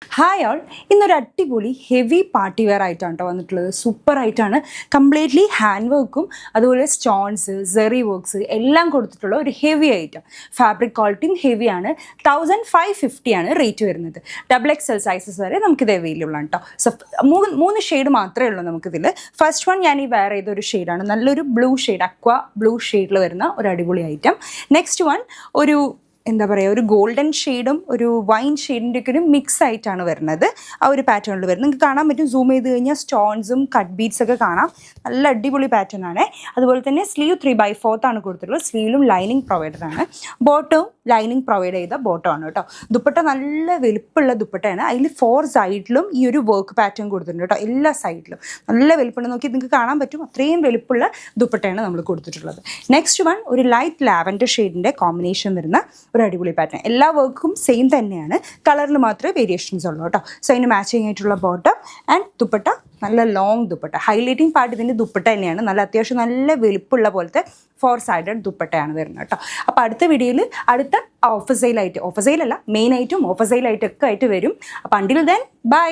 Hi ആൾ ഇന്നൊരു അടിപൊളി heavy party wear ആയിട്ടാണ് കേട്ടോ വന്നിട്ടുള്ളത്. സൂപ്പർ ആയിട്ടാണ്, കംപ്ലീറ്റ്ലി ഹാൻഡ് വർക്കും അതുപോലെ സ്റ്റോൺസ് സെറി വർക്ക്സ് എല്ലാം കൊടുത്തിട്ടുള്ള ഒരു ഹെവി ഐറ്റം. ഫാബ്രിക് ക്വാളിറ്റിയും ഹെവിയാണ്. 1550 ആണ് റേറ്റ് വരുന്നത്. XXL സൈസസ് വരെ നമുക്കിത് അവൈലബിൾ ആണ് കേട്ടോ. സോ മൂന്ന് ഷെയ്ഡ് മാത്രമേ ഉള്ളൂ നമുക്കിതിൽ. ഫസ്റ്റ് വൺ ഞാൻ ഈ വെയർ ചെയ്തൊരു ഷെയ്ഡാണ്, നല്ലൊരു ബ്ലൂ ഷെയ്ഡ്, അക്വ ബ്ലൂ ഷെയ്ഡിൽ വരുന്ന ഒരു അടിപൊളി ഐറ്റം. നെക്സ്റ്റ് വൺ ഒരു എന്താ പറയുക, ഒരു ഗോൾഡൻ ഷെയ്ഡും ഒരു വൈൻ ഷെയ്ഡിൻ്റെ ഒക്കെ ഒരു മിക്സ് ആയിട്ടാണ് വരുന്നത്. ആ ഒരു പാറ്റേണിൽ വരുന്നത് നിങ്ങൾക്ക് കാണാൻ പറ്റും. സൂം ചെയ്ത് കഴിഞ്ഞാൽ സ്റ്റോൺസും കട്ട് ബീഡ്സ് ഒക്കെ കാണാം. നല്ല അടിപൊളി പാറ്റേൺ ആണ്. അതുപോലെ തന്നെ സ്ലീവ് 3/4 ആണ് കൊടുത്തിട്ടുള്ളത്. സ്ലീവിലും ലൈനിങ് പ്രൊവൈഡഡ് ആണ്. ബോട്ടവും ലൈനിങ് പ്രൊവൈഡ് ചെയ്ത ബോട്ടം ആണ് കേട്ടോ. ദുപ്പട്ട നല്ല വലുപ്പമുള്ള ദുപ്പട്ടയാണ്. അതിൽ 4 സൈഡിലും ഈ ഒരു വർക്ക് പാറ്റേൺ കൊടുത്തിട്ടുണ്ട് കേട്ടോ. എല്ലാ സൈഡിലും നല്ല വലുപ്പമുണ്ട്. നോക്കി നിങ്ങൾക്ക് കാണാൻ പറ്റും, അത്രയും വലുപ്പമുള്ള ദുപ്പട്ടയാണ് നമ്മൾ കൊടുത്തിട്ടുള്ളത്. നെക്സ്റ്റ് വൺ ഒരു ലൈറ്റ് ലാവൻഡർ ഷെയ്ഡിൻ്റെ കോമ്പിനേഷൻ വരുന്ന ഒരു അടിപൊളി പാറ്റേൺ. എല്ലാ വർക്കും സെയിം തന്നെയാണ്, കളറിൽ മാത്രമേ വേരിയേഷൻസ് ഉള്ളൂ കേട്ടോ. സോ അതിന് മാച്ചിങ് ആയിട്ടുള്ള ബോട്ടം ആൻഡ് ദുപ്പട്ട, നല്ല ലോങ് ദുപ്പട്ട. ഹൈലൈറ്റിംഗ് പാർട്ട് ഇതിൻ്റെ ദുപ്പട്ട തന്നെയാണ്. നല്ല അത്യാവശ്യം നല്ല വലുപ്പമുള്ള പോലത്തെ 4 സൈഡഡ് ദുപ്പട്ടയാണ് വരുന്നത് കേട്ടോ. അപ്പോൾ അടുത്ത വീഡിയോയിൽ അടുത്ത ഓഫർ സെയിലായിട്ട്, ഓഫർ സെയിലല്ല മെയിൻ ആയിട്ടും ഓഫർ സെയിലായിട്ടൊക്കെ ആയിട്ട് വരും. അപ്പോൾ അണ്ടിൽ ദെൻ ബൈ.